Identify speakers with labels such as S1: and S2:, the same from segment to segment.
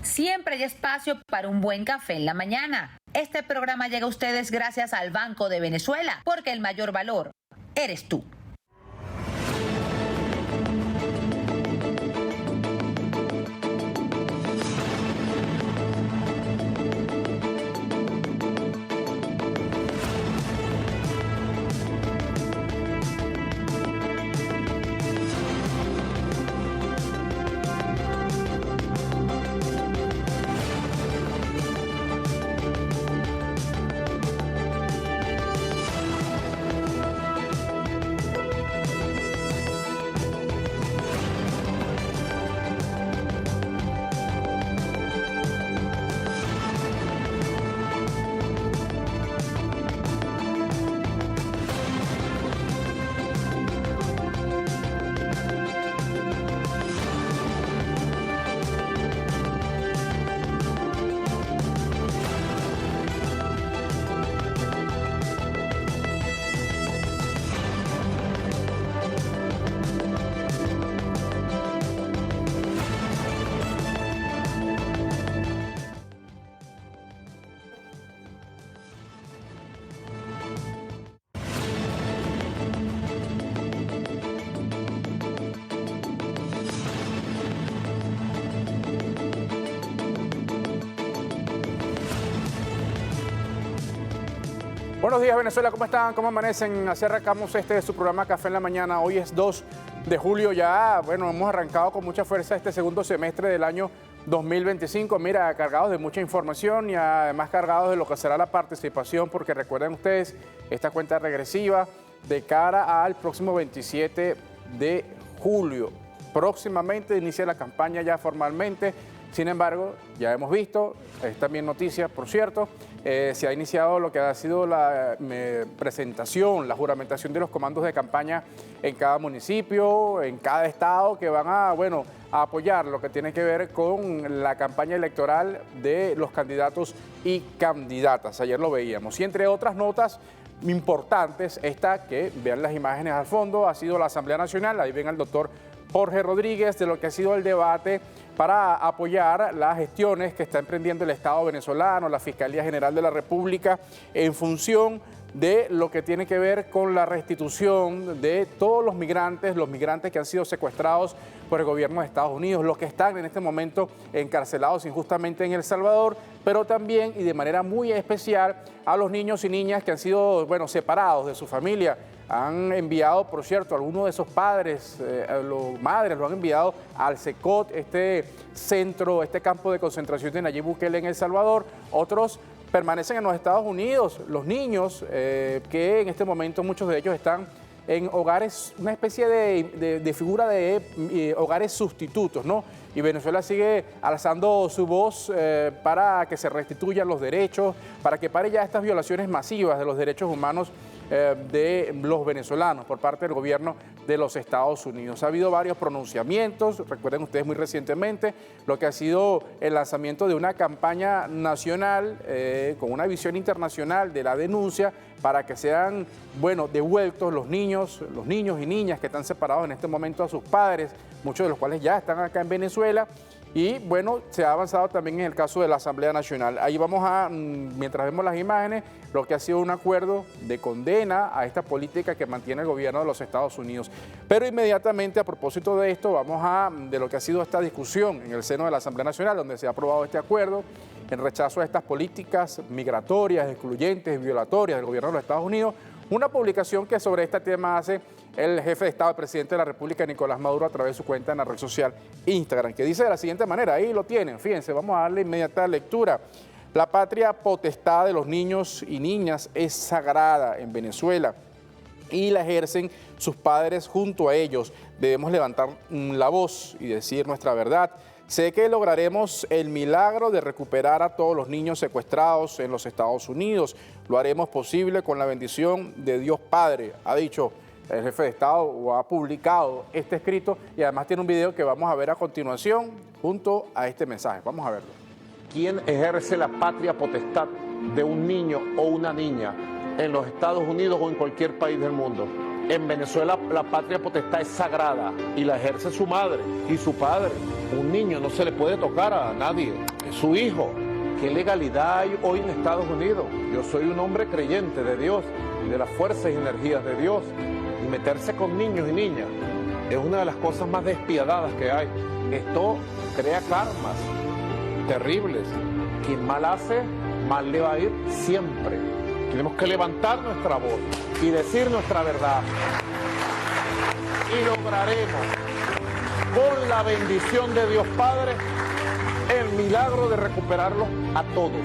S1: Siempre hay espacio para un buen café en la mañana. Este programa llega a ustedes gracias al Banco de Venezuela, porque el mayor valor eres tú.
S2: Buenos días, Venezuela, ¿cómo están? ¿Cómo amanecen? Así arrancamos su programa Café en la Mañana. Hoy es 2 de julio ya. Bueno, hemos arrancado con mucha fuerza este segundo semestre del año 2025. Mira, cargados de mucha información y además cargados de lo que será la participación, porque recuerden ustedes esta cuenta regresiva de cara al próximo 27 de julio. Próximamente inicia la campaña ya formalmente. Sin embargo, ya hemos visto, es también noticia, por cierto, se ha iniciado lo que ha sido la presentación, la juramentación de los comandos de campaña en cada municipio, en cada estado, que van a apoyar lo que tiene que ver con la campaña electoral de los candidatos y candidatas. Ayer lo veíamos. Y entre otras notas importantes, esta que vean las imágenes al fondo, ha sido la Asamblea Nacional. Ahí ven al doctor Jorge Rodríguez, de lo que ha sido el debate para apoyar las gestiones que está emprendiendo el Estado venezolano, la Fiscalía General de la República, en función de lo que tiene que ver con la restitución de todos los migrantes que han sido secuestrados por el gobierno de Estados Unidos, los que están en este momento encarcelados injustamente en El Salvador, pero también y de manera muy especial a los niños y niñas que han sido separados de su familia. Han enviado, por cierto, algunos de esos padres, los madres, lo han enviado al CECOT, este centro, este campo de concentración de Nayib Bukele en El Salvador. Otros permanecen en los Estados Unidos, los niños, que en este momento muchos de ellos están en hogares, una especie de figura de hogares sustitutos, ¿no? Y Venezuela sigue alzando su voz para que se restituyan los derechos, para que pare ya estas violaciones masivas de los derechos humanos de los venezolanos por parte del gobierno de los Estados Unidos. Ha habido varios pronunciamientos, recuerden ustedes muy recientemente lo que ha sido el lanzamiento de una campaña nacional con una visión internacional de la denuncia para que sean, devueltos los niños y niñas que están separados en este momento a sus padres, muchos de los cuales ya están acá en Venezuela. Y se ha avanzado también en el caso de la Asamblea Nacional. Ahí vamos mientras vemos las imágenes, lo que ha sido un acuerdo de condena a esta política que mantiene el gobierno de los Estados Unidos. Pero inmediatamente a propósito de esto, de lo que ha sido esta discusión en el seno de la Asamblea Nacional, donde se ha aprobado este acuerdo en rechazo a estas políticas migratorias, excluyentes, violatorias del gobierno de los Estados Unidos. Una publicación que sobre este tema hace el jefe de Estado, el presidente de la República, Nicolás Maduro, a través de su cuenta en la red social Instagram, que dice de la siguiente manera, ahí lo tienen, fíjense, vamos a darle inmediata lectura. La patria potestad de los niños y niñas es sagrada en Venezuela y la ejercen sus padres junto a ellos. Debemos levantar la voz y decir nuestra verdad. Sé que lograremos el milagro de recuperar a todos los niños secuestrados en los Estados Unidos. Lo haremos posible con la bendición de Dios Padre, ha dicho el jefe de Estado, o ha publicado este escrito, y además tiene un video que vamos a ver a continuación junto a este mensaje. Vamos a verlo.
S3: quién ejerce la patria potestad de un niño o una niña en los Estados Unidos o en cualquier país del mundo. En Venezuela la patria potestad es sagrada y la ejerce su madre y su padre. Un niño no se le puede tocar a nadie, es su hijo. ¿Qué legalidad hay hoy en Estados Unidos? Yo soy un hombre creyente de Dios y de las fuerzas y energías de Dios. Y meterse con niños y niñas es una de las cosas más despiadadas que hay. Esto crea karmas terribles. Quien mal hace, mal le va a ir siempre. Tenemos que levantar nuestra voz y decir nuestra verdad. Y lograremos, con la bendición de Dios Padre, el milagro de recuperarlos a todos.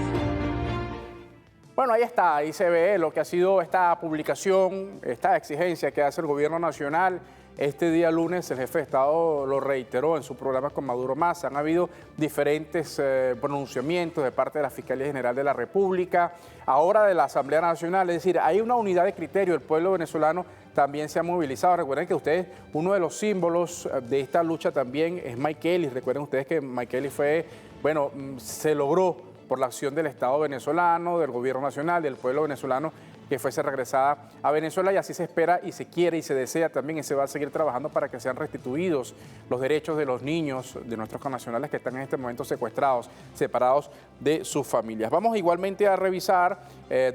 S2: Bueno, ahí está, ahí se ve lo que ha sido esta publicación, esta exigencia que hace el gobierno nacional. Este día lunes el jefe de Estado lo reiteró en su programa con Maduro Más. Han habido diferentes pronunciamientos de parte de la Fiscalía General de la República, ahora de la Asamblea Nacional. Es decir, hay una unidad de criterio. El pueblo venezolano también se ha movilizado. Recuerden que ustedes, uno de los símbolos de esta lucha también es Michaelis. Recuerden ustedes que Michaelis fue, bueno, se logró por la acción del Estado venezolano, del gobierno nacional, del pueblo venezolano, que fuese regresada a Venezuela, y así se espera y se quiere y se desea también, y se va a seguir trabajando para que sean restituidos los derechos de los niños, de nuestros connacionales que están en este momento secuestrados, separados de sus familias. Vamos igualmente a revisar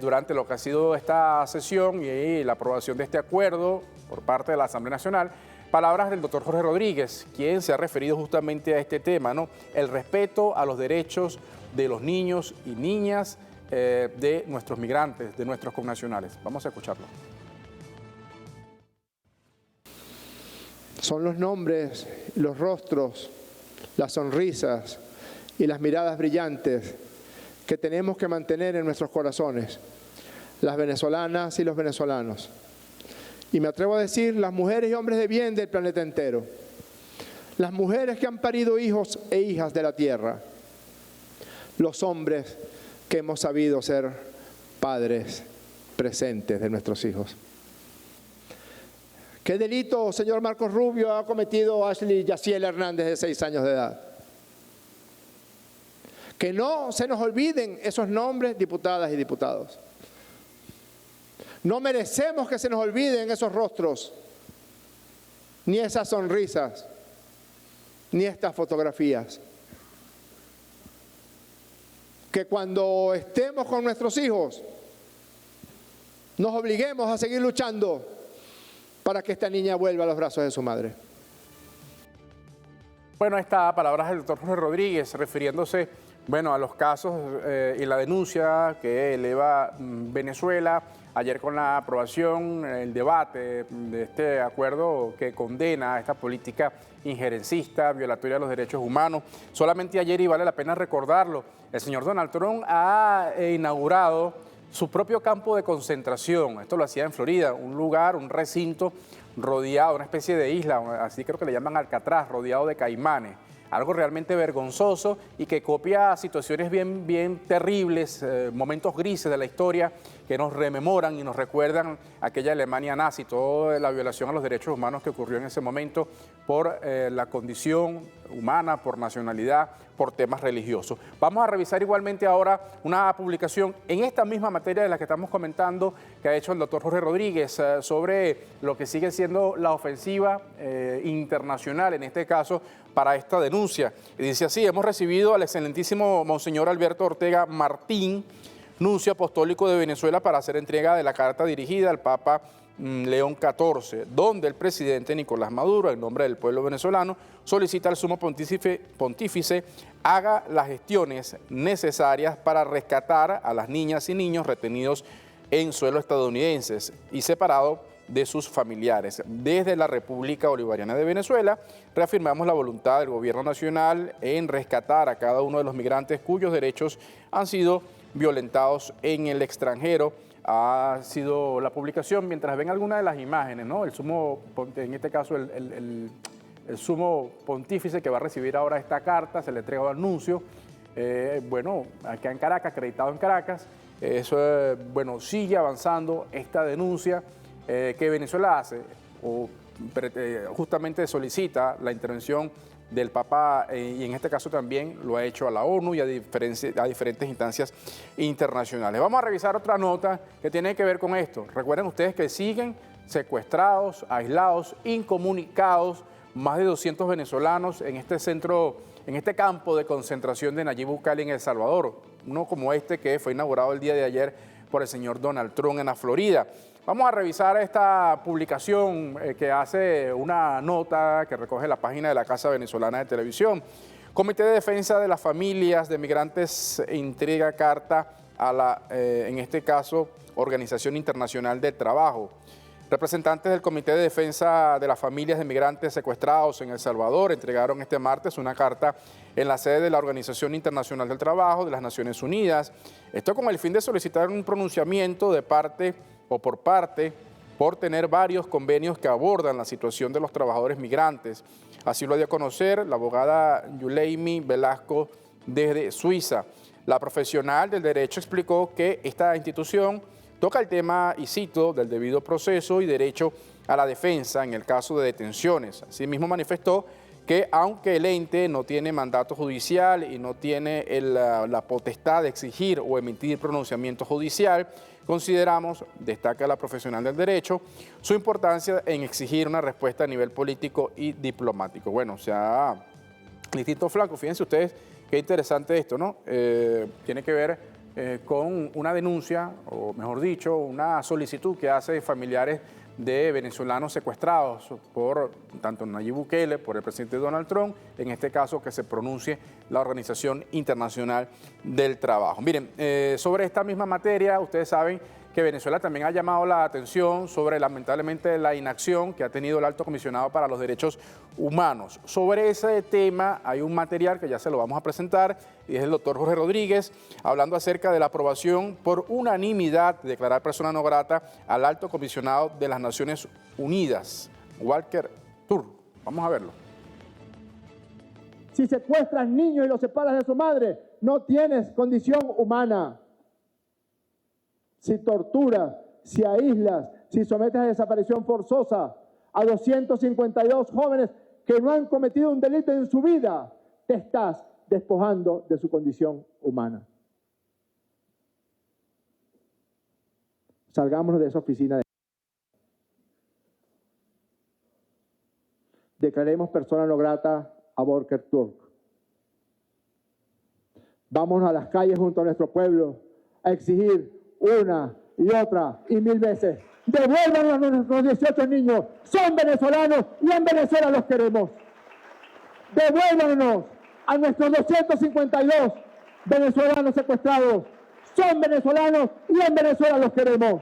S2: durante lo que ha sido esta sesión y la aprobación de este acuerdo por parte de la Asamblea Nacional, palabras del doctor Jorge Rodríguez, quien se ha referido justamente a este tema, ¿no? El respeto a los derechos de los niños y niñas de nuestros migrantes, de nuestros connacionales. Vamos a escucharlo.
S4: Son los nombres, los rostros, las sonrisas y las miradas brillantes que tenemos que mantener en nuestros corazones, las venezolanas y los venezolanos. Y me atrevo a decir, las mujeres y hombres de bien del planeta entero, las mujeres que han parido hijos e hijas de la tierra, los hombres que hemos sabido ser padres presentes de nuestros hijos. ¿Qué delito, señor Marcos Rubio, ha cometido Ashley Yaciel Hernández, de 6 años de edad? Que no se nos olviden esos nombres, diputadas y diputados. No merecemos que se nos olviden esos rostros, ni esas sonrisas, ni estas fotografías. Que cuando estemos con nuestros hijos, nos obliguemos a seguir luchando para que esta niña vuelva a los brazos de su madre.
S2: Bueno, estas palabras del doctor Jorge Rodríguez, refiriéndose, bueno, a los casos y la denuncia que eleva Venezuela. Ayer con la aprobación, el debate de este acuerdo que condena esta política injerencista, violatoria de los derechos humanos. Solamente ayer, y vale la pena recordarlo, el señor Donald Trump ha inaugurado su propio campo de concentración. Esto lo hacía en Florida, un lugar, un recinto rodeado, una especie de isla, así creo que le llaman Alcatraz, rodeado de caimanes. Algo realmente vergonzoso y que copia situaciones bien terribles, momentos grises de la historia que nos rememoran y nos recuerdan aquella Alemania nazi, toda la violación a los derechos humanos que ocurrió en ese momento por la condición humana, por nacionalidad, por temas religiosos. Vamos a revisar igualmente ahora una publicación en esta misma materia de la que estamos comentando, que ha hecho el doctor Jorge Rodríguez sobre lo que sigue siendo la ofensiva internacional, en este caso, para esta denuncia. Y dice así: hemos recibido al excelentísimo Monseñor Alberto Ortega Martín, nuncio apostólico de Venezuela, para hacer entrega de la carta dirigida al Papa León XIV, donde el presidente Nicolás Maduro, en nombre del pueblo venezolano, solicita al sumo pontífice haga las gestiones necesarias para rescatar a las niñas y niños retenidos en suelo estadounidenses y separados de sus familiares. Desde la República Bolivariana de Venezuela reafirmamos la voluntad del gobierno nacional en rescatar a cada uno de los migrantes cuyos derechos han sido violentados en el extranjero. Ha sido la publicación, mientras ven algunas de las imágenes, ¿no? El sumo, en este caso el sumo pontífice que va a recibir ahora esta carta, se le entrega el anuncio, bueno, acá en Caracas, acreditado en Caracas. Eso, bueno, sigue avanzando esta denuncia que Venezuela hace, o justamente solicita la intervención del Papa y en este caso también lo ha hecho a la ONU y a diferentes instancias internacionales. Vamos a revisar otra nota que tiene que ver con esto. Recuerden ustedes que siguen secuestrados, aislados, incomunicados, más de 200 venezolanos en este centro, en este campo de concentración de Nayib Bukele en El Salvador. Uno como este que fue inaugurado el día de ayer por el señor Donald Trump en la Florida. Vamos a revisar esta publicación que hace una nota que recoge la página de la Casa Venezolana de Televisión. Comité de Defensa de las Familias de Migrantes entrega carta a la, en este caso, Organización Internacional del Trabajo. Representantes del Comité de Defensa de las Familias de Migrantes Secuestrados en El Salvador entregaron este martes una carta en la sede de la Organización Internacional del Trabajo de las Naciones Unidas. Esto con el fin de solicitar un pronunciamiento de parte o por tener varios convenios que abordan la situación de los trabajadores migrantes. Así lo dio a conocer la abogada Yuleimi Velasco desde Suiza. La profesional del derecho explicó que esta institución toca el tema, y cito, del debido proceso y derecho a la defensa en el caso de detenciones. Asimismo manifestó que aunque el ente no tiene mandato judicial y no tiene la potestad de exigir o emitir pronunciamiento judicial, consideramos, destaca la profesional del derecho, su importancia en exigir una respuesta a nivel político y diplomático. Bueno, o sea, distinto flanco, fíjense ustedes qué interesante esto, ¿no? Tiene que ver con una denuncia, o mejor dicho, una solicitud que hace familiares de venezolanos secuestrados por tanto Nayib Bukele, por el presidente Donald Trump, en este caso que se pronuncie la Organización Internacional del Trabajo. Miren, sobre esta misma materia, ustedes saben que Venezuela también ha llamado la atención sobre lamentablemente la inacción que ha tenido el Alto Comisionado para los Derechos Humanos. Sobre ese tema hay un material que ya se lo vamos a presentar y es el doctor Jorge Rodríguez hablando acerca de la aprobación por unanimidad de declarar persona no grata al Alto Comisionado de las Naciones Unidas, Volker Turk. Vamos a verlo.
S4: Si secuestras niños y los separas de su madre, no tienes condición humana. Si torturas, si aíslas, si sometes a desaparición forzosa a 252 jóvenes que no han cometido un delito en su vida, te estás despojando de su condición humana. Salgámonos de esa oficina. Declaremos persona no grata a Volker Turk. Vámonos a las calles junto a nuestro pueblo a exigir una y otra y mil veces: devuélvanos a nuestros 18 niños, son venezolanos y en Venezuela los queremos. Devuélvanos a nuestros 252 venezolanos secuestrados, son venezolanos y en Venezuela los queremos.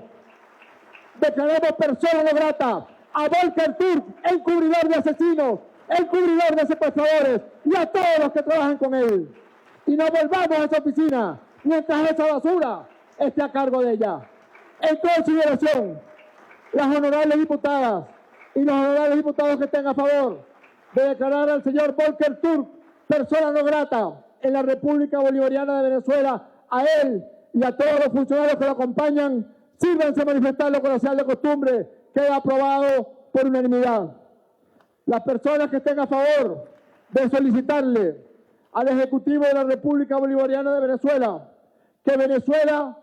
S4: Declaremos persona no grata a Volker Turk, encubridor de asesinos, encubridor de secuestradores y a todos los que trabajan con él. Y no volvamos a esa oficina mientras esa basura esté a cargo de ella. En consideración, las honorables diputadas y los honorables diputados que estén a favor de declarar al señor Volker Turk persona no grata en la República Bolivariana de Venezuela, a él y a todos los funcionarios que lo acompañan, sírvanse a manifestarlo con la señal de costumbre. Queda aprobado por unanimidad. Las personas que estén a favor de solicitarle al Ejecutivo de la República Bolivariana de Venezuela que Venezuela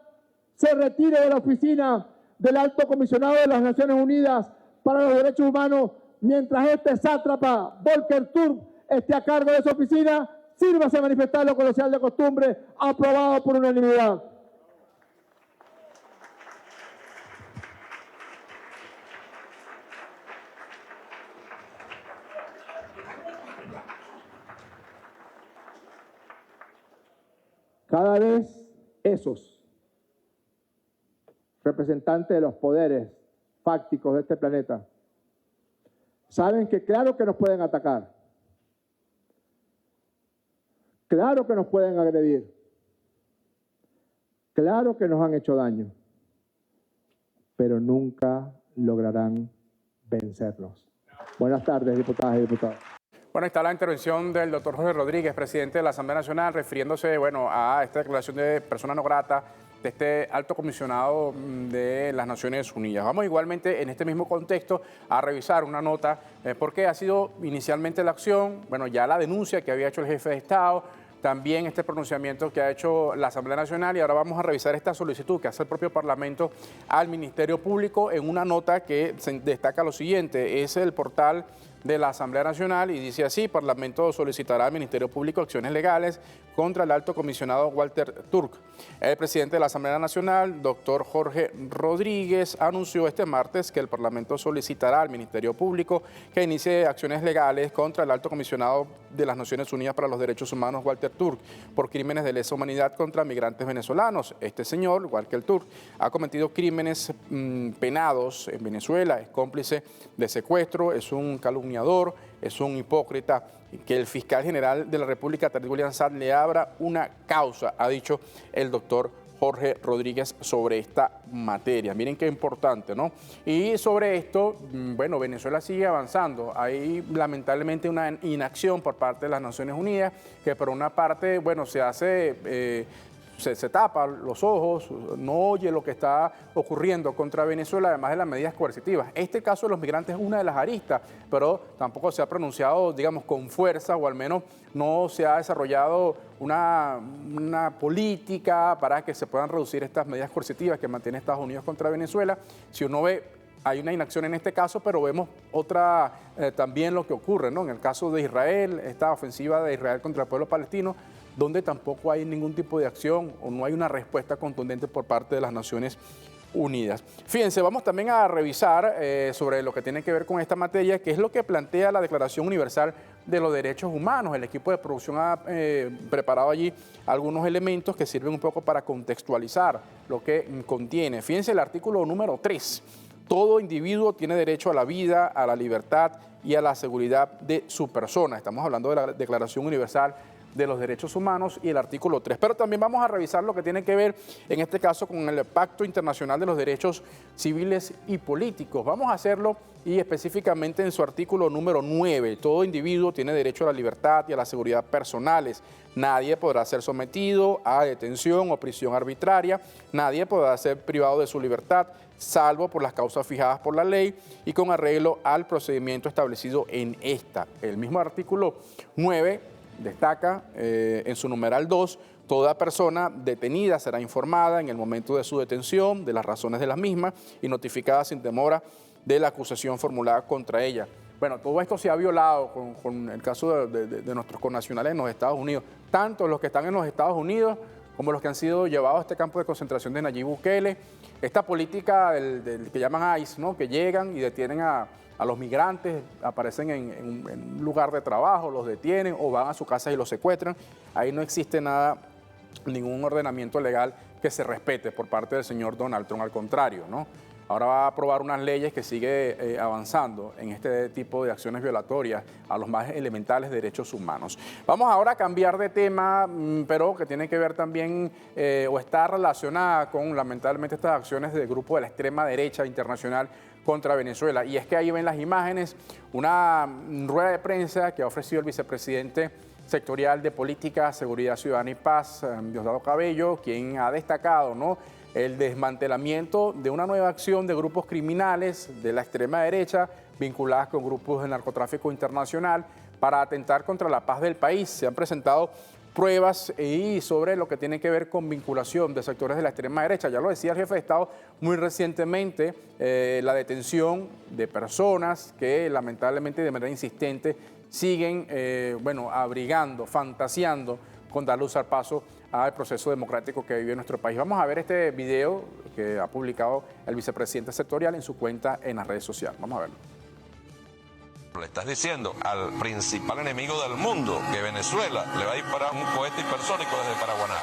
S4: se retire de la oficina del Alto Comisionado de las Naciones Unidas para los Derechos Humanos mientras este sátrapa, Volker Turk, esté a cargo de esa oficina, sírvase a manifestarlo con la señal de costumbre, aprobado por unanimidad. Cada vez esos representantes de los poderes fácticos de este planeta saben que claro que nos pueden atacar, claro que nos pueden agredir, claro que nos han hecho daño, pero nunca lograrán vencerlos. Buenas tardes, diputadas y diputados.
S2: Bueno, está la intervención del doctor Jorge Rodríguez, presidente de la Asamblea Nacional, refiriéndose, bueno, a esta declaración de persona no grata de este alto comisionado de las Naciones Unidas. Vamos igualmente en este mismo contexto a revisar una nota porque ha sido inicialmente la acción, bueno, ya la denuncia que había hecho el jefe de Estado, también este pronunciamiento que ha hecho la Asamblea Nacional, y ahora vamos a revisar esta solicitud que hace el propio Parlamento al Ministerio Público en una nota que se destaca lo siguiente. Es el portal de la Asamblea Nacional y dice así: Parlamento solicitará al Ministerio Público acciones legales contra el alto comisionado Walter Turk. El presidente de la Asamblea Nacional, doctor Jorge Rodríguez, anunció este martes que el Parlamento solicitará al Ministerio Público que inicie acciones legales contra el alto comisionado de las Naciones Unidas para los Derechos Humanos, Walter Turk, por crímenes de lesa humanidad contra migrantes venezolanos. Este señor, igual que el Turk, ha cometido crímenes penados en Venezuela, es cómplice de secuestro, es un calumniador, es un hipócrita. Que el fiscal general de la República, Tarek William Saab, le abra una causa, ha dicho el doctor Jorge Rodríguez sobre esta materia. Miren qué importante, ¿no? Y sobre esto, bueno, Venezuela sigue avanzando. Hay lamentablemente una inacción por parte de las Naciones Unidas, que por una parte, bueno, se hace... Se tapa los ojos, no oye lo que está ocurriendo contra Venezuela, además de las medidas coercitivas. Este caso de los migrantes es una de las aristas, pero tampoco se ha pronunciado, digamos, con fuerza, o al menos no se ha desarrollado una política para que se puedan reducir estas medidas coercitivas que mantiene Estados Unidos contra Venezuela. Si uno ve, hay una inacción en este caso, pero vemos otra también lo que ocurre, ¿no? En el caso de Israel, esta ofensiva de Israel contra el pueblo palestino, donde tampoco hay ningún tipo de acción o no hay una respuesta contundente por parte de las Naciones Unidas. Fíjense, vamos también a revisar sobre lo que tiene que ver con esta materia, que es lo que plantea la Declaración Universal de los Derechos Humanos. El equipo de producción ha preparado allí algunos elementos que sirven un poco para contextualizar lo que contiene. Fíjense el artículo número 3. Todo individuo tiene derecho a la vida, a la libertad y a la seguridad de su persona. Estamos hablando de la Declaración Universal de los Derechos Humanos y el artículo 3. Pero también vamos a revisar lo que tiene que ver, en este caso, con el Pacto Internacional de los Derechos Civiles y Políticos. Vamos a hacerlo y específicamente en su artículo número 9. Todo individuo tiene derecho a la libertad y a la seguridad personales. Nadie podrá ser sometido a detención o prisión arbitraria. Nadie podrá ser privado de su libertad, salvo por las causas fijadas por la ley y con arreglo al procedimiento establecido en esta. El mismo artículo 9 destaca en su numeral 2, toda persona detenida será informada en el momento de su detención de las razones de las mismas y notificada sin demora de la acusación formulada contra ella. Bueno, todo esto se ha violado con el caso de nuestros connacionales en los Estados Unidos, tanto los que están en los Estados Unidos como los que han sido llevados a este campo de concentración de Nayib Bukele. Esta política del que llaman ICE, ¿no? Que llegan y detienen a los migrantes, aparecen en un lugar de trabajo, los detienen o van a su casa y los secuestran. Ahí no existe nada, ningún ordenamiento legal que se respete por parte del señor Donald Trump, al contrario, ¿no? Ahora va a aprobar unas leyes que sigue avanzando en este tipo de acciones violatorias a los más elementales derechos humanos. Vamos ahora a cambiar de tema, pero que tiene que ver también o está relacionada con, lamentablemente, estas acciones del grupo de la extrema derecha internacional contra Venezuela. Y es que ahí ven las imágenes, una rueda de prensa que ha ofrecido el vicepresidente sectorial de Política, Seguridad Ciudadana y Paz, Diosdado Cabello, quien ha destacado, ¿no?, el desmantelamiento de una nueva acción de grupos criminales de la extrema derecha vinculadas con grupos de narcotráfico internacional para atentar contra la paz del país. Se han presentado pruebas y sobre lo que tiene que ver con vinculación de sectores de la extrema derecha. Ya lo decía el jefe de Estado muy recientemente, la detención de personas que lamentablemente de manera insistente siguen abrigando, fantaseando con darle un zarpazo al proceso democrático que vive nuestro país. Vamos a ver este video que ha publicado el vicepresidente sectorial en su cuenta en las redes sociales. Vamos a verlo.
S5: Le estás diciendo al principal enemigo del mundo que Venezuela le va a disparar un cohete hipersónico desde Paraguaná.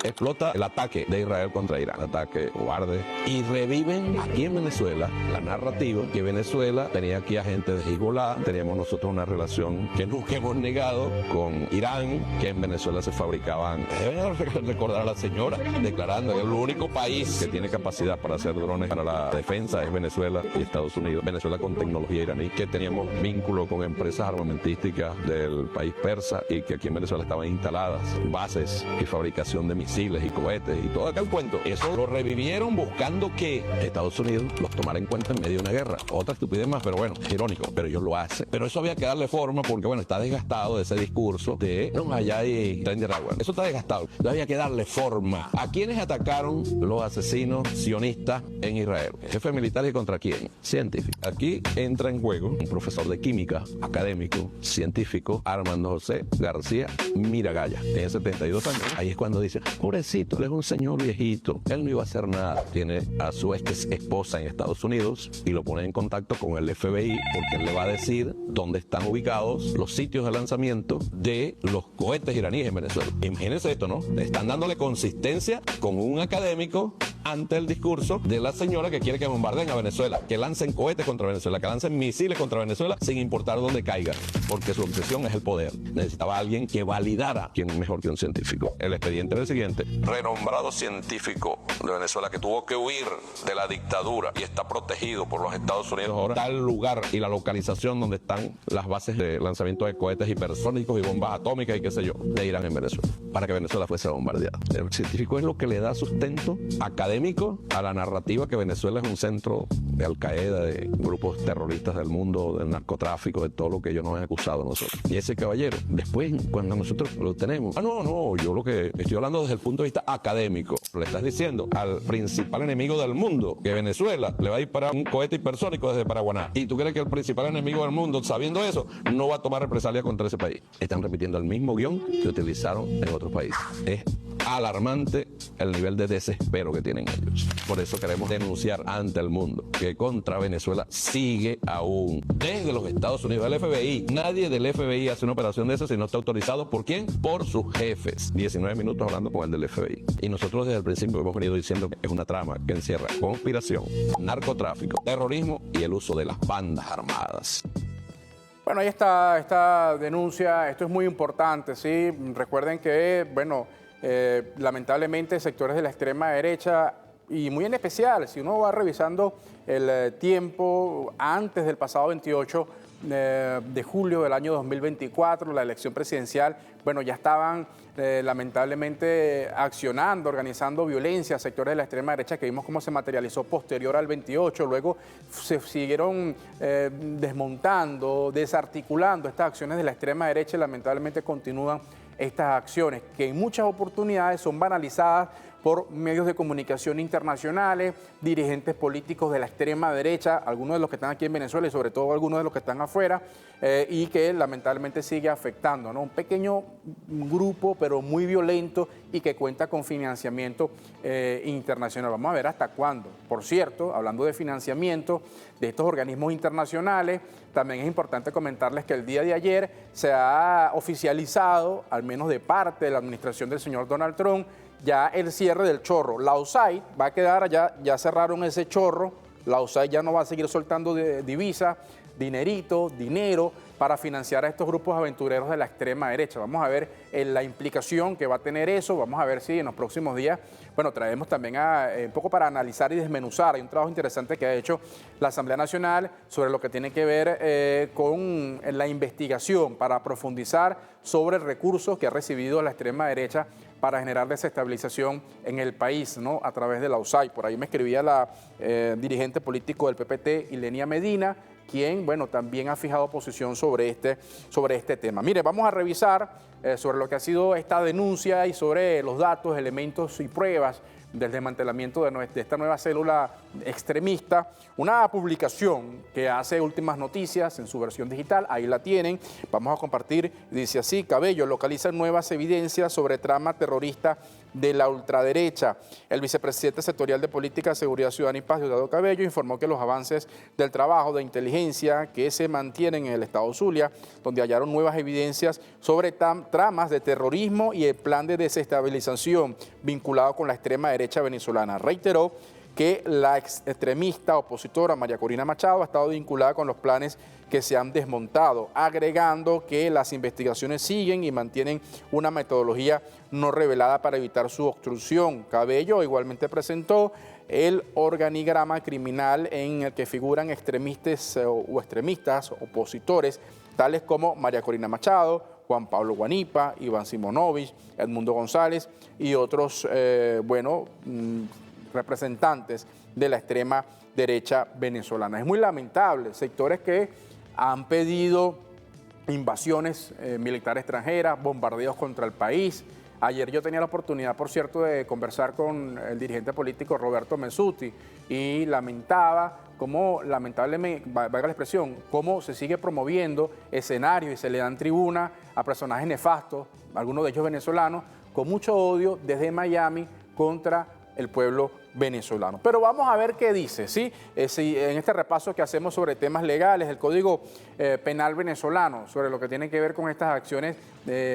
S6: Explota el ataque de Israel contra Irán, ataque cobarde, y reviven aquí en Venezuela la narrativa que Venezuela tenía aquí a gente de Hezbollah, teníamos nosotros una relación que nunca hemos negado con Irán, que en Venezuela se fabricaban. Deben recordar a la señora declarando que el único país que tiene capacidad para hacer drones para la defensa es Venezuela y Estados Unidos. Venezuela con tecnología iraní, que teníamos vínculo con empresas armamentísticas del país persa y que aquí en Venezuela estaban instaladas bases y fabricación de misiles misiles y cohetes y todo aquel cuento. Eso lo revivieron buscando que Estados Unidos los tomara en cuenta en medio de una guerra. Otra estupidez más, pero bueno, irónico, pero ellos lo hacen. Pero eso había que darle forma porque, bueno, está desgastado de ese discurso de no, allá hay Ranger Agua. Eso está desgastado. Entonces había que darle forma. ¿A quiénes atacaron los asesinos sionistas en Israel? ¿Jefe militar y contra quién? Científico. Aquí entra en juego un profesor de química, académico, científico, Armando José García Miragaya. Tiene 72 años. Ahí es cuando dice, pobrecito, él es un señor viejito, él no iba a hacer nada. Tiene a su ex esposa en Estados Unidos y lo pone en contacto con el FBI porque él le va a decir dónde están ubicados los sitios de lanzamiento de los cohetes iraníes en Venezuela. Imagínense esto, ¿no? Están dándole consistencia con un académico ante el discurso de la señora que quiere que bombardeen a Venezuela, que lancen cohetes contra Venezuela, que lancen misiles contra Venezuela sin importar dónde caiga, porque su obsesión es el poder. Necesitaba alguien que validara quién mejor que un científico. El expediente era el siguiente.
S5: Renombrado científico de Venezuela que tuvo que huir de la dictadura y está protegido por los Estados Unidos ahora.
S6: Tal lugar y la localización donde están las bases de lanzamiento de cohetes hipersónicos y bombas atómicas y qué sé yo, de Irán en Venezuela, para que Venezuela fuese bombardeada. El científico es lo que le da sustento académico a la narrativa que Venezuela es un centro de Al-Qaeda, de grupos terroristas del mundo, del narcotráfico, de todo lo que ellos nos han acusado a nosotros. Y ese caballero, después, cuando nosotros lo tenemos, no, yo lo que estoy hablando desde el punto de vista académico, le estás diciendo al principal enemigo del mundo que Venezuela le va a disparar un cohete hipersónico desde Paraguaná. ¿Y tú crees que el principal enemigo del mundo, sabiendo eso, no va a tomar represalia contra ese país? Están repitiendo el mismo guión que utilizaron en otros países. Es alarmante el nivel de desespero que tienen ellos. Por eso queremos denunciar ante el mundo que contra Venezuela sigue aún desde los Estados Unidos, el FBI. Nadie del FBI hace una operación de esa si no está autorizado. ¿Por quién? Por sus jefes. 19 minutos hablando con el del FBI. Y nosotros desde el principio hemos venido diciendo que es una trama que encierra conspiración, narcotráfico, terrorismo y el uso de las bandas armadas.
S2: Bueno, ahí está esta denuncia. Esto es muy importante, ¿sí? Recuerden que, bueno, lamentablemente sectores de la extrema derecha y muy en especial, si uno va revisando el tiempo antes del pasado 28 de julio del año 2024, la elección presidencial, bueno, ya estaban lamentablemente accionando, organizando violencia a sectores de la extrema derecha que vimos cómo se materializó posterior al 28, luego se siguieron desmontando, desarticulando estas acciones de la extrema derecha y lamentablemente continúan estas acciones que en muchas oportunidades son banalizadas por medios de comunicación internacionales, dirigentes políticos de la extrema derecha, algunos de los que están aquí en Venezuela y sobre todo algunos de los que están afuera, y que lamentablemente sigue afectando, ¿no? Un pequeño grupo, pero muy violento y que cuenta con financiamiento internacional. Vamos a ver hasta cuándo. Por cierto, hablando de financiamiento de estos organismos internacionales, también es importante comentarles que el día de ayer se ha oficializado, al menos de parte de la administración del señor Donald Trump, ya el cierre del chorro. La USAID va a quedar allá, ya cerraron ese chorro, la USAID ya no va a seguir soltando divisas, dinero para financiar a estos grupos aventureros de la extrema derecha. Vamos a ver la implicación que va a tener eso, vamos a ver si en los próximos días, bueno, traemos también un poco para analizar y desmenuzar. Hay un trabajo interesante que ha hecho la Asamblea Nacional sobre lo que tiene que ver con la investigación para profundizar sobre recursos que ha recibido la extrema derecha para generar desestabilización en el país, ¿no? A través de la USAID. Por ahí me escribía la dirigente político del PPT, Ilenia Medina, quien, bueno, también ha fijado posición sobre este tema. Mire, vamos a revisar sobre lo que ha sido esta denuncia y sobre los datos, elementos y pruebas del desmantelamiento de esta nueva célula extremista. Una publicación que hace Últimas Noticias en su versión digital, ahí la tienen, vamos a compartir, dice así: Cabello localiza nuevas evidencias sobre trama terrorista de la ultraderecha. El vicepresidente sectorial de Política, Seguridad Ciudadana y Paz, Diosdado Cabello, informó que los avances del trabajo de inteligencia que se mantienen en el estado Zulia, donde hallaron nuevas evidencias sobre tramas de terrorismo y el plan de desestabilización vinculado con la extrema derecha venezolana. Reiteró que la extremista opositora María Corina Machado ha estado vinculada con los planes que se han desmontado, agregando que las investigaciones siguen y mantienen una metodología no revelada para evitar su obstrucción. Cabello igualmente presentó el organigrama criminal en el que figuran extremistas o extremistas opositores, tales como María Corina Machado, Juan Pablo Guanipa, Iván Simonovich, Edmundo González y otros, representantes de la extrema derecha venezolana. Es muy lamentable, sectores que han pedido invasiones militares extranjeras, bombardeos contra el país. Ayer yo tenía la oportunidad, por cierto, de conversar con el dirigente político Roberto Mensuti y lamentaba cómo, lamentablemente, valga la expresión, cómo se sigue promoviendo escenarios y se le dan tribuna a personajes nefastos, algunos de ellos venezolanos, con mucho odio desde Miami contra el pueblo venezolano. Pero vamos a ver qué dice, ¿sí? En este repaso que hacemos sobre temas legales, el Código Penal venezolano, sobre lo que tiene que ver con estas acciones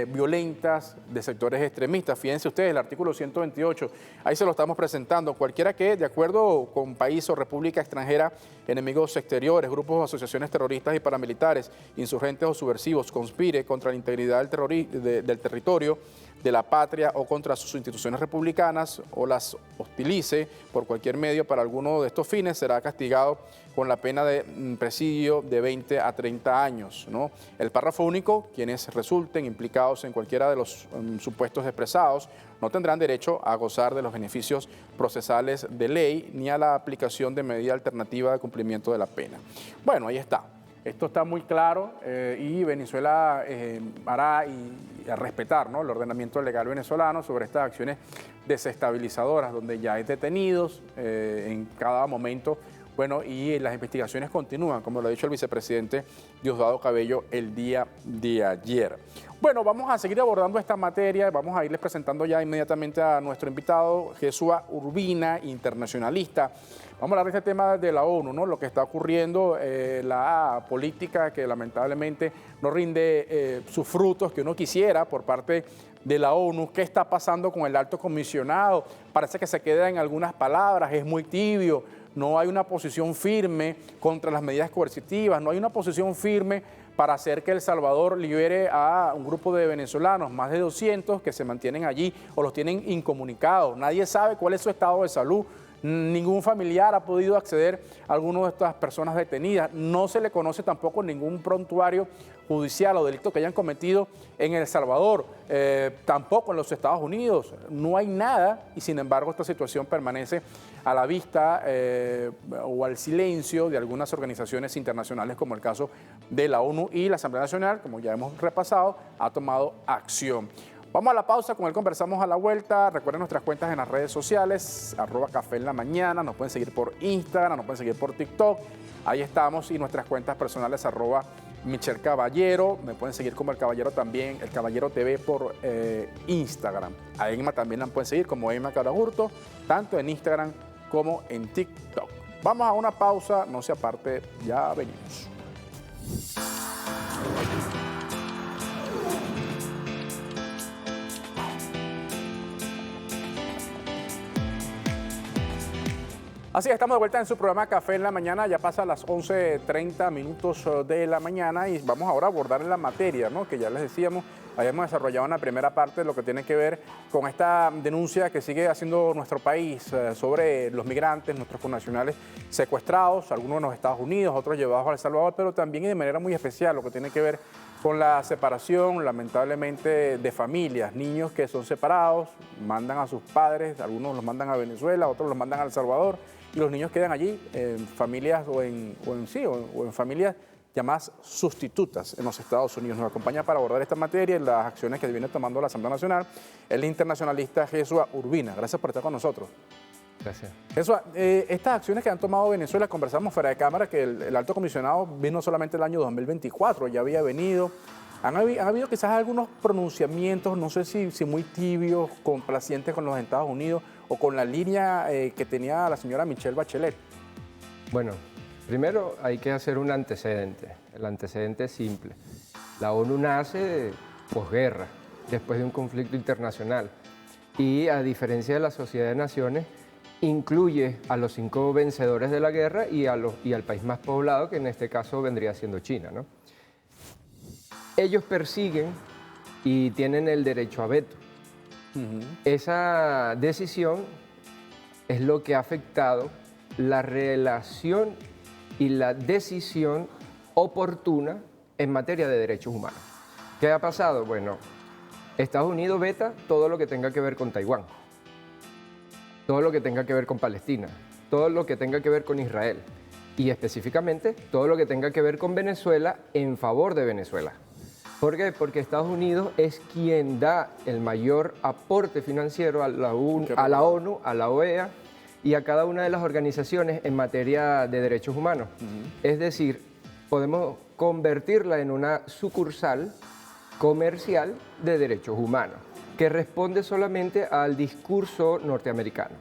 S2: violentas de sectores extremistas. Fíjense ustedes, el artículo 128, ahí se lo estamos presentando. Cualquiera que, de acuerdo con país o república extranjera, enemigos exteriores, grupos o asociaciones terroristas y paramilitares, insurgentes o subversivos, conspire contra la integridad del territorio, de la patria o contra sus instituciones republicanas o las hostilice por cualquier medio para alguno de estos fines, será castigado con la pena de presidio de 20 a 30 años, ¿no? El párrafo único, quienes resulten implicados en cualquiera de los supuestos expresados, no tendrán derecho a gozar de los beneficios procesales de ley ni a la aplicación de medida alternativa de cumplimiento de la pena. Bueno, ahí está. Esto está muy claro y Venezuela hará y a respetar, ¿no?, el ordenamiento legal venezolano sobre estas acciones desestabilizadoras, donde ya hay detenidos en cada momento. Bueno, y las investigaciones continúan, como lo ha dicho el vicepresidente Diosdado Cabello el día de ayer. Bueno, vamos a seguir abordando esta materia, vamos a irles presentando ya inmediatamente a nuestro invitado, Jesúa Urbina, internacionalista. Vamos a hablar de este tema de la ONU, ¿no? Lo que está ocurriendo, la política que lamentablemente no rinde sus frutos que uno quisiera por parte de la ONU. ¿Qué está pasando con el alto comisionado? Parece que se queda en algunas palabras, es muy tibio, no hay una posición firme contra las medidas coercitivas, no hay una posición firme para hacer que El Salvador libere a un grupo de venezolanos, más de 200 que se mantienen allí o los tienen incomunicados. Nadie sabe cuál es su estado de salud. Ningún familiar ha podido acceder a alguna de estas personas detenidas. No se le conoce tampoco ningún prontuario judicial o delito que hayan cometido en El Salvador, tampoco en los Estados Unidos. No hay nada y sin embargo esta situación permanece a la vista o al silencio de algunas organizaciones internacionales, como el caso de la ONU, y la Asamblea Nacional, como ya hemos repasado, ha tomado acción. Vamos a la pausa, con él conversamos a la vuelta. Recuerden nuestras cuentas en las redes sociales, @Café en la Mañana, nos pueden seguir por Instagram, nos pueden seguir por TikTok, ahí estamos, y nuestras cuentas personales @Michel Caballero, me pueden seguir como El Caballero también, El Caballero TV por Instagram. A Emma también la pueden seguir como Emma Carajurto, tanto en Instagram como en TikTok. Vamos a una pausa, no se aparte, ya venimos. Así es, estamos de vuelta en su programa Café en la Mañana, ya pasa las 11:30 minutos de la mañana y vamos ahora a abordar la materia, ¿no?, que ya les decíamos, habíamos desarrollado una primera parte de lo que tiene que ver con esta denuncia que sigue haciendo nuestro país sobre los migrantes, nuestros connacionales secuestrados, algunos en los Estados Unidos, otros llevados a El Salvador, pero también y de manera muy especial lo que tiene que ver con la separación, lamentablemente, de familias, niños que son separados, mandan a sus padres, algunos los mandan a Venezuela, otros los mandan a El Salvador, y los niños quedan allí en familias o en familias llamadas sustitutas en los Estados Unidos. Nos acompaña para abordar esta materia y las acciones que viene tomando la Asamblea Nacional el internacionalista Jesúa Urbina. Gracias por estar con nosotros.
S7: Gracias.
S2: Jesúa, estas acciones que han tomado Venezuela, conversamos fuera de cámara que el alto comisionado vino solamente el año 2024, ya había venido. Han habido quizás algunos pronunciamientos, no sé si muy tibios, complacientes con los Estados Unidos o con la línea que tenía la señora Michelle Bachelet.
S7: Bueno, primero hay que hacer un antecedente. El antecedente es simple. La ONU nace posguerra, después de un conflicto internacional. Y a diferencia de la Sociedad de Naciones, incluye a los 5 vencedores de la guerra y al país más poblado, que en este caso vendría siendo China, ¿no? Ellos persiguen y tienen el derecho a veto. Esa decisión es lo que ha afectado la relación y la decisión oportuna en materia de derechos humanos. ¿Qué ha pasado? Bueno, Estados Unidos veta todo lo que tenga que ver con Taiwán, todo lo que tenga que ver con Palestina, todo lo que tenga que ver con Israel y específicamente todo lo que tenga que ver con Venezuela en favor de Venezuela. ¿Por qué? Porque Estados Unidos es quien da el mayor aporte financiero a la ONU, a la OEA y a cada una de las organizaciones en materia de derechos humanos. Es decir, podemos convertirla en una sucursal comercial de derechos humanos, que responde solamente al discurso norteamericano.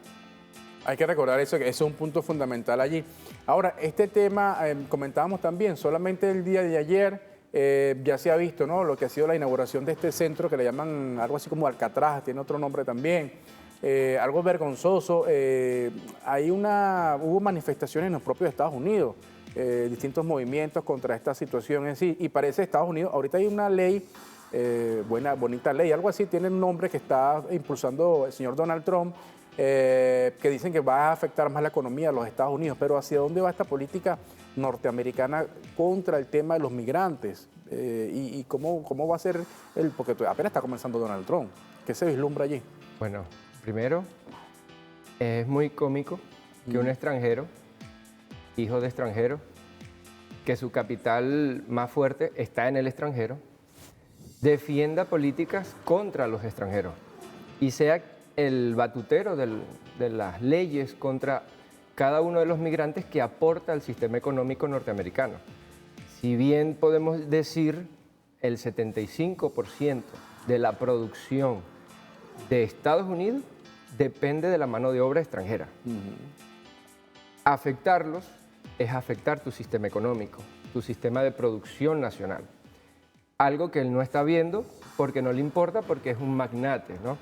S2: Hay que recordar eso, que eso es un punto fundamental allí. Ahora, este tema, comentábamos también, solamente el día de ayer ya se ha visto, ¿no?, lo que ha sido la inauguración de este centro que le llaman algo así como Alcatraz, tiene otro nombre también, algo vergonzoso. Hubo manifestaciones en los propios Estados Unidos, distintos movimientos contra esta situación en sí, y parece Estados Unidos, ahorita hay una ley, bonita ley, algo así, tiene un nombre que está impulsando el señor Donald Trump, que dicen que va a afectar más la economía de los Estados Unidos, pero ¿hacia dónde va esta política norteamericana contra el tema de los migrantes? ¿Y cómo va a ser porque apenas está comenzando Donald Trump? ¿Qué se vislumbra allí?
S7: Bueno, primero, es muy cómico que un extranjero, hijo de extranjero, que su capital más fuerte está en el extranjero, defienda políticas contra los extranjeros y sea el batutero de las leyes contra cada uno de los migrantes que aporta al sistema económico norteamericano. Si bien podemos decir el 75% de la producción de Estados Unidos depende de la mano de obra extranjera. Afectarlos es afectar tu sistema económico, tu sistema de producción nacional. Algo que él no está viendo porque no le importa, porque es un magnate, ¿no?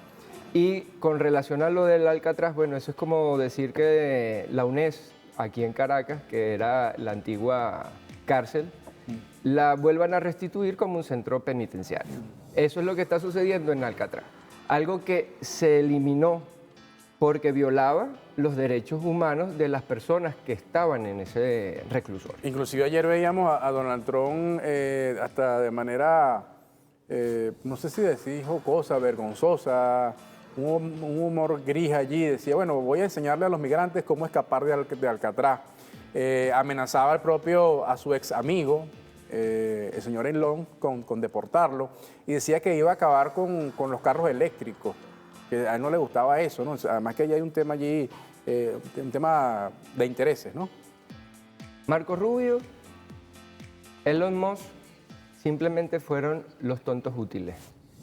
S7: Y con relación a lo del Alcatraz, bueno, eso es como decir que la UNES, aquí en Caracas, que era la antigua cárcel, la vuelvan a restituir como un centro penitenciario. Eso es lo que está sucediendo en Alcatraz. Algo que se eliminó porque violaba los derechos humanos de las personas que estaban en ese reclusorio.
S2: Inclusive ayer veíamos a Donald Trump hasta de manera, no sé si decir jocosa, vergonzosa, un humor gris allí, decía, bueno, voy a enseñarle a los migrantes cómo escapar de Alcatraz. Amenazaba a su ex amigo, el señor Elon, con deportarlo, y decía que iba a acabar con los carros eléctricos, que a él no le gustaba eso, ¿no? Además que hay un tema allí, un tema de intereses, ¿no?
S7: Marco Rubio, Elon Musk, simplemente fueron los tontos útiles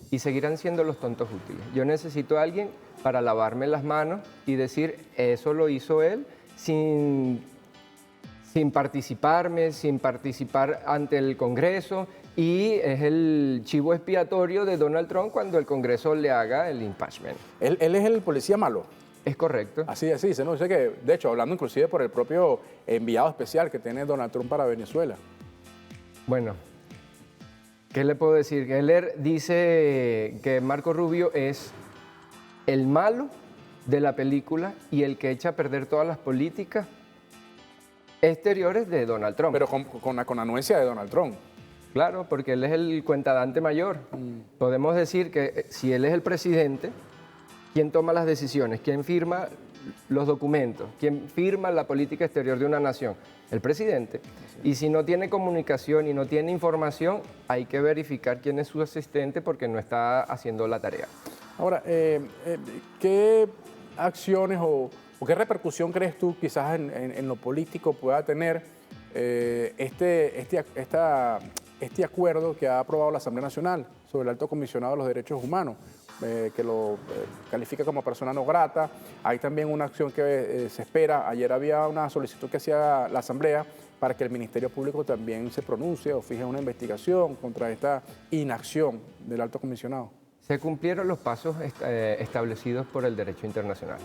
S7: y seguirán siendo los tontos útiles. Yo necesito a alguien para lavarme las manos y decir, eso lo hizo él sin participarme, sin participar ante el Congreso, y es el chivo expiatorio de Donald Trump cuando el Congreso le haga el impeachment.
S2: Él es el policía malo.
S7: Es correcto.
S2: Así, ¿no? Sé que, de hecho, hablando inclusive por el propio enviado especial que tiene Donald Trump para Venezuela.
S7: Bueno, ¿qué le puedo decir? Geller dice que Marco Rubio es el malo de la película y el que echa a perder todas las políticas exteriores de Donald Trump.
S2: Pero con anuencia de Donald Trump.
S7: Claro, porque él es el cuentadante mayor. Podemos decir que si él es el presidente, ¿quién toma las decisiones? ¿Quién firma los documentos? ¿Quién firma la política exterior de una nación? El presidente. Y si no tiene comunicación y no tiene información, hay que verificar quién es su asistente porque no está haciendo la tarea.
S2: Ahora, ¿qué acciones o qué repercusión crees tú quizás en lo político pueda tener este acuerdo que ha aprobado la Asamblea Nacional sobre el Alto Comisionado de los Derechos Humanos, que lo califica como persona no grata? Hay también una acción que se espera. Ayer había una solicitud que hacía la Asamblea para que el Ministerio Público también se pronuncie o fije una investigación contra esta inacción del Alto Comisionado.
S7: Se cumplieron los pasos establecidos por el derecho internacional.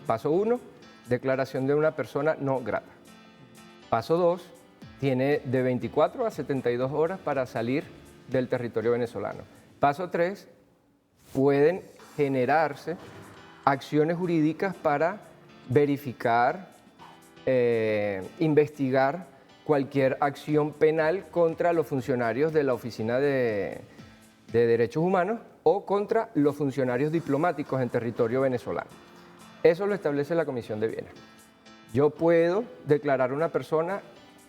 S7: Paso 1, declaración de una persona no grata. Paso 2, tiene de 24 a 72 horas para salir del territorio venezolano. Paso 3, pueden generarse acciones jurídicas para verificar, investigar cualquier acción penal contra los funcionarios de la Oficina de de derechos humanos o contra los funcionarios diplomáticos en territorio venezolano. Eso lo establece la Comisión de Viena. Yo puedo declarar a una persona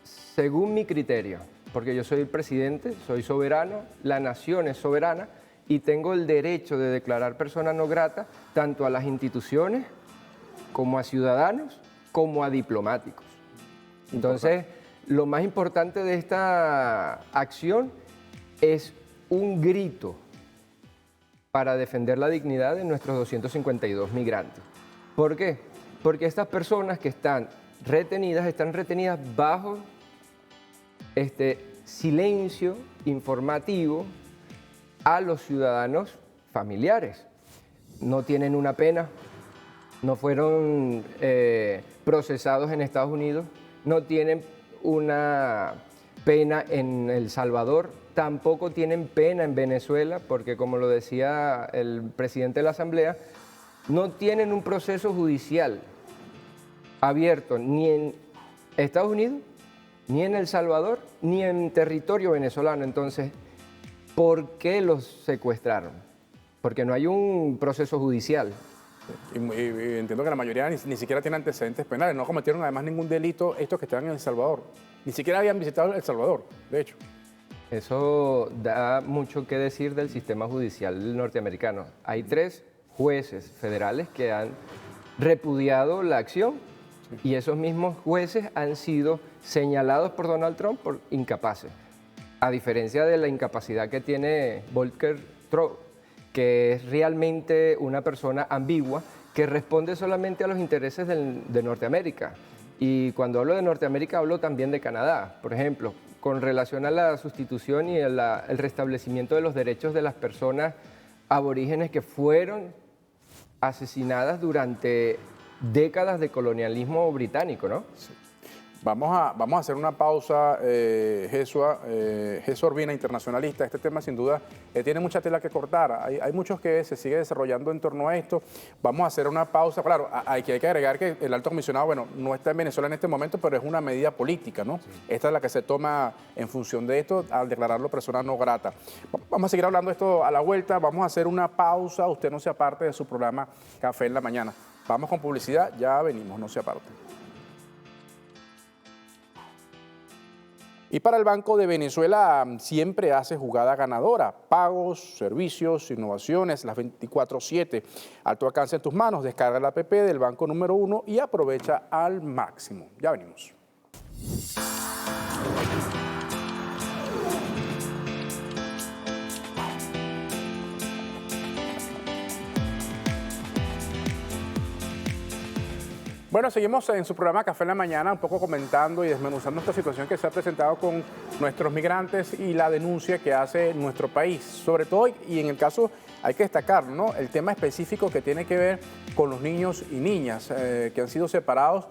S7: según mi criterio, porque yo soy el presidente, soy soberano, la nación es soberana y tengo el derecho de declarar persona no grata tanto a las instituciones como a ciudadanos, como a diplomáticos. Entonces, lo más importante de esta acción es un grito para defender la dignidad de nuestros 252 migrantes. ¿Por qué? Porque estas personas que están retenidas bajo este silencio informativo a los ciudadanos familiares. No tienen una pena, no fueron procesados en Estados Unidos, no tienen una pena en El Salvador, tampoco tienen pena en Venezuela, porque como lo decía el presidente de la Asamblea, no tienen un proceso judicial abierto ni en Estados Unidos, ni en El Salvador, ni en territorio venezolano. Entonces, ¿por qué los secuestraron? Porque no hay un proceso judicial.
S2: Y entiendo que la mayoría ni siquiera tienen antecedentes penales, no cometieron además ningún delito estos que estaban en El Salvador. Ni siquiera habían visitado El Salvador, de hecho.
S7: Eso da mucho que decir del sistema judicial norteamericano. Hay 3 jueces federales que han repudiado la acción y esos mismos jueces han sido señalados por Donald Trump por incapaces. A diferencia de la incapacidad que tiene Volker Trost, que es realmente una persona ambigua que responde solamente a los intereses de Norteamérica. Y cuando hablo de Norteamérica hablo también de Canadá. Por ejemplo, con relación a la sustitución y el restablecimiento de los derechos de las personas aborígenes que fueron asesinadas durante décadas de colonialismo británico, ¿no? Sí.
S2: Vamos a hacer una pausa, Jesús Urbina, internacionalista. Este tema sin duda tiene mucha tela que cortar. Hay muchos que se sigue desarrollando en torno a esto. Vamos a hacer una pausa. Claro, hay que agregar que el alto comisionado, bueno, no está en Venezuela en este momento, pero es una medida política, ¿no? Sí. Esta es la que se toma en función de esto al declararlo persona no grata. Vamos a seguir hablando de esto a la vuelta. Vamos a hacer una pausa. Usted no se aparte de su programa Café en la Mañana. Vamos con publicidad. Ya venimos, no se aparte. Y para el Banco de Venezuela siempre hace jugada ganadora, pagos, servicios, innovaciones, las 24/7. Alto alcance en tus manos, descarga la app del Banco número 1 y aprovecha al máximo. Ya venimos. Bueno, seguimos en su programa Café en la Mañana, un poco comentando y desmenuzando esta situación que se ha presentado con nuestros migrantes y la denuncia que hace nuestro país. Sobre todo, y en el caso hay que destacar, ¿no?, el tema específico que tiene que ver con los niños y niñas que han sido separados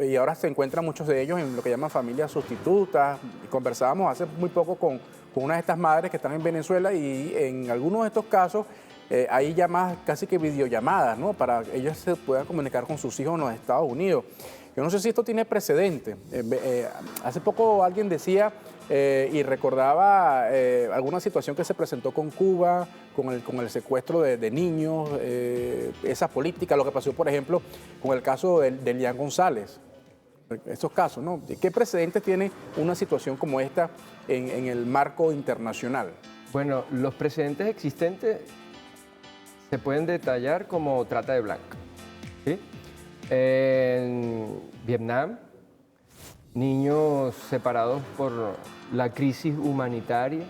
S2: y ahora se encuentran muchos de ellos en lo que llaman familias sustitutas. Conversábamos hace muy poco con una de estas madres que están en Venezuela y en algunos de estos casos hay llamadas, casi que videollamadas, ¿no?, para que ellos se puedan comunicar con sus hijos en los Estados Unidos. Yo no sé si esto tiene precedente. Hace poco alguien decía y recordaba alguna situación que se presentó con Cuba, con el secuestro de niños, esa política, lo que pasó, por ejemplo, con el caso de Elian González. Estos casos, ¿no? ¿Qué precedentes tiene una situación como esta en el marco internacional?
S7: Bueno, los precedentes existentes se pueden detallar como trata de blancas, ¿sí? En Vietnam, niños separados por la crisis humanitaria,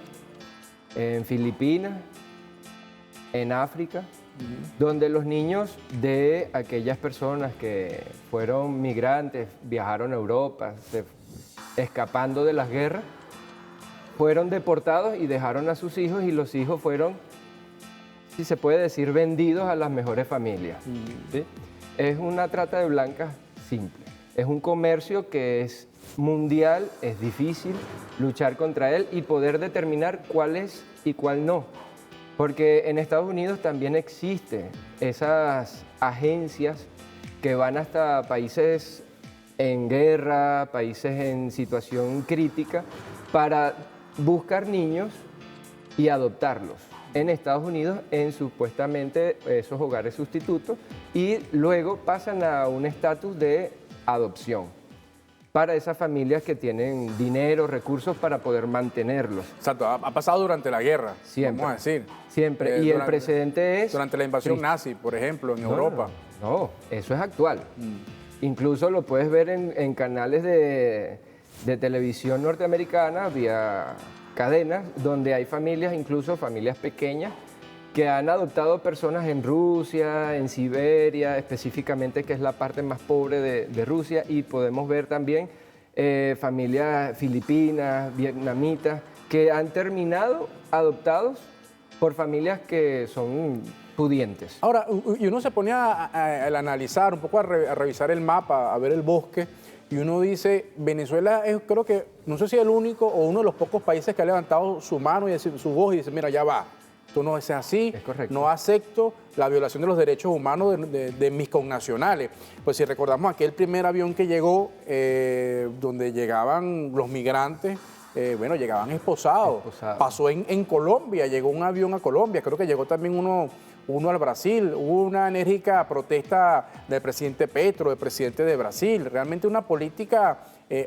S7: en Filipinas, en África, donde los niños de aquellas personas que fueron migrantes, viajaron a Europa, escapando de las guerras, fueron deportados y dejaron a sus hijos y los hijos fueron, si se puede decir, vendidos a las mejores familias. ¿Sí? Es una trata de blancas simple. Es un comercio que es mundial, es difícil luchar contra él y poder determinar cuál es y cuál no. Porque en Estados Unidos también existen esas agencias que van hasta países en guerra, países en situación crítica, para buscar niños y adoptarlos. en Estados Unidos en supuestamente esos hogares sustitutos y luego pasan a un estatus de adopción para esas familias que tienen dinero, recursos para poder mantenerlos.
S2: Exacto, ha pasado durante la guerra,
S7: Siempre.
S2: vamos a decir.
S7: Siempre. Y el precedente es...
S2: Durante la invasión nazi, por ejemplo, en Europa.
S7: No, eso es actual. Incluso lo puedes ver en canales de televisión norteamericana, vía cadenas, donde hay familias, incluso familias pequeñas, que han adoptado personas en Rusia, en Siberia, específicamente, que es la parte más pobre de Rusia, y podemos ver también familias filipinas, vietnamitas, que han terminado adoptados por familias que son pudientes.
S2: Ahora, y uno se ponía a analizar, un poco a revisar el mapa, a ver el bosque, y uno dice, Venezuela es, creo que, no sé si el único o uno de los pocos países que ha levantado su mano y su voz y dice, mira, ya va, esto no es así,
S7: Es correcto.
S2: no acepto la violación de los derechos humanos de mis connacionales. Pues si recordamos aquel primer avión que llegó, donde llegaban los migrantes, bueno, llegaban esposados. Pasó en Colombia, llegó un avión a Colombia, creo que llegó también uno al Brasil, hubo una enérgica protesta del presidente Petro, del presidente de Brasil, realmente una política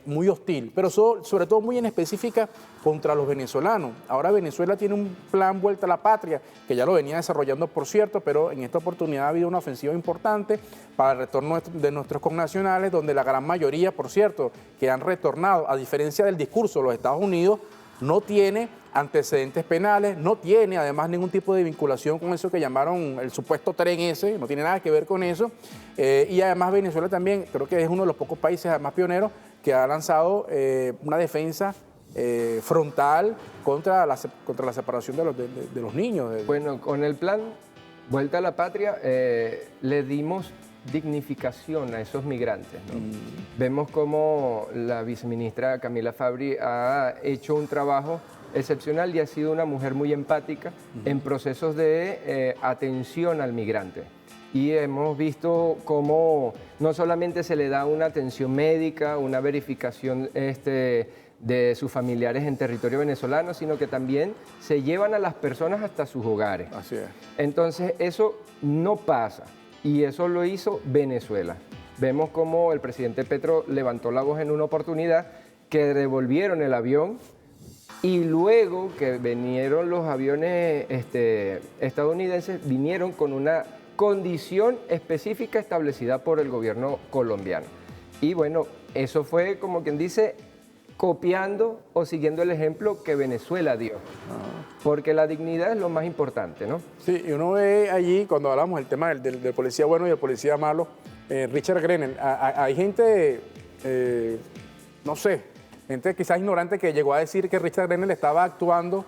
S2: muy hostil, pero sobre todo muy en específica contra los venezolanos. Ahora Venezuela tiene un plan Vuelta a la Patria, que ya lo venía desarrollando, por cierto, pero en esta oportunidad ha habido una ofensiva importante para el retorno de nuestros connacionales, donde la gran mayoría, por cierto, que han retornado, a diferencia del discurso de los Estados Unidos, no tiene antecedentes penales, no tiene además ningún tipo de vinculación con eso que llamaron el supuesto tren ese, no tiene nada que ver con eso. Y además Venezuela también, creo que es uno de los pocos países además pioneros que ha lanzado una defensa frontal contra la separación de los niños.
S7: Bueno, con el plan Vuelta a la Patria le dimos dignificación a esos migrantes, ¿no? Vemos cómo la viceministra Camila Fabri ha hecho un trabajo excepcional y ha sido una mujer muy empática en procesos de atención al migrante. Y hemos visto cómo no solamente se le da una atención médica, una verificación de sus familiares en territorio venezolano, sino que también se llevan a las personas hasta sus hogares.
S2: Así es.
S7: Entonces, eso no pasa. Y eso lo hizo Venezuela. Vemos cómo el presidente Petro levantó la voz en una oportunidad, que devolvieron el avión y luego que vinieron los aviones estadounidenses, vinieron con una condición específica establecida por el gobierno colombiano. Y bueno, eso fue como quien dice, copiando o siguiendo el ejemplo que Venezuela dio. Porque la dignidad es lo más importante, ¿no?
S2: Sí, y uno ve allí, cuando hablamos del tema del policía bueno y el policía malo, Richard Grenell, hay gente, no sé, gente quizás ignorante que llegó a decir que Richard Grenell estaba actuando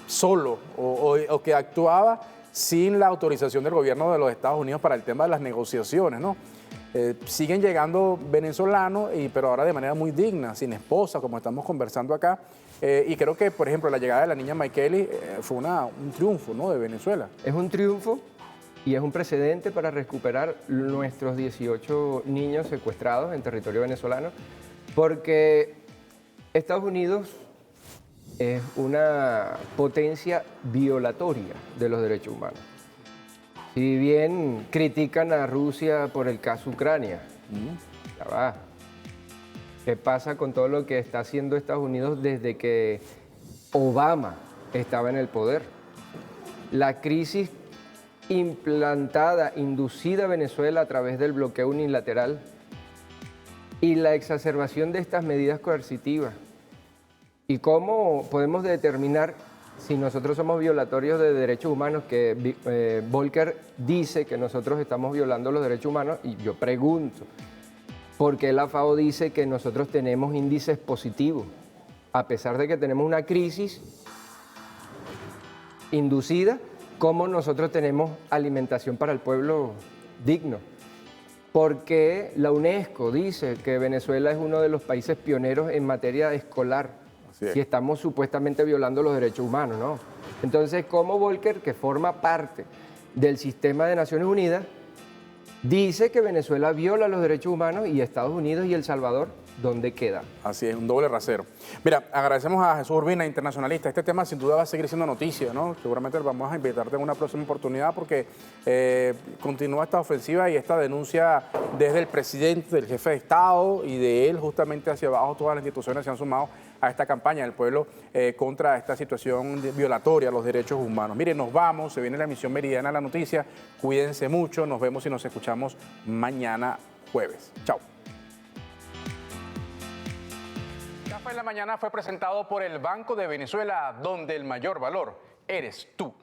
S2: solo o que actuaba sin la autorización del gobierno de los Estados Unidos para el tema de las negociaciones, ¿no? Siguen llegando venezolanos, pero ahora de manera muy digna, sin esposa, como estamos conversando acá. Y creo que, por ejemplo, la llegada de la niña Maikeli fue un triunfo, ¿no?, de Venezuela.
S7: Es un triunfo y es un precedente para recuperar nuestros 18 niños secuestrados en territorio venezolano, porque Estados Unidos es una potencia violatoria de los derechos humanos. Si bien critican a Rusia por el caso Ucrania, ya va. ¿Qué pasa con todo lo que está haciendo Estados Unidos desde que Obama estaba en el poder? La crisis implantada, inducida a Venezuela a través del bloqueo unilateral y la exacerbación de estas medidas coercitivas. ¿Y cómo podemos determinar si nosotros somos violatorios de derechos humanos? Que Volcker dice que nosotros estamos violando los derechos humanos, y yo pregunto, ¿por qué la FAO dice que nosotros tenemos índices positivos? A pesar de que tenemos una crisis inducida, ¿cómo nosotros tenemos alimentación para el pueblo digno? Porque la UNESCO dice que Venezuela es uno de los países pioneros en materia escolar. Si estamos supuestamente violando los derechos humanos, ¿no? Entonces, ¿cómo Volcker, que forma parte del sistema de Naciones Unidas, dice que Venezuela viola los derechos humanos y Estados Unidos y El Salvador dónde queda.
S2: Así es, un doble rasero. Mira, agradecemos a Jesús Urbina, internacionalista. Este tema sin duda va a seguir siendo noticia, ¿no? Seguramente vamos a invitarte en una próxima oportunidad porque continúa esta ofensiva y esta denuncia desde el presidente, del jefe de Estado y de él justamente hacia abajo. Todas las instituciones se han sumado a esta campaña del pueblo contra esta situación violatoria a los derechos humanos. Miren, nos vamos, se viene la emisión meridiana de la noticia. Cuídense mucho, nos vemos y nos escuchamos mañana jueves. Chao. Café en la Mañana fue presentado por el Banco de Venezuela, donde el mayor valor eres tú.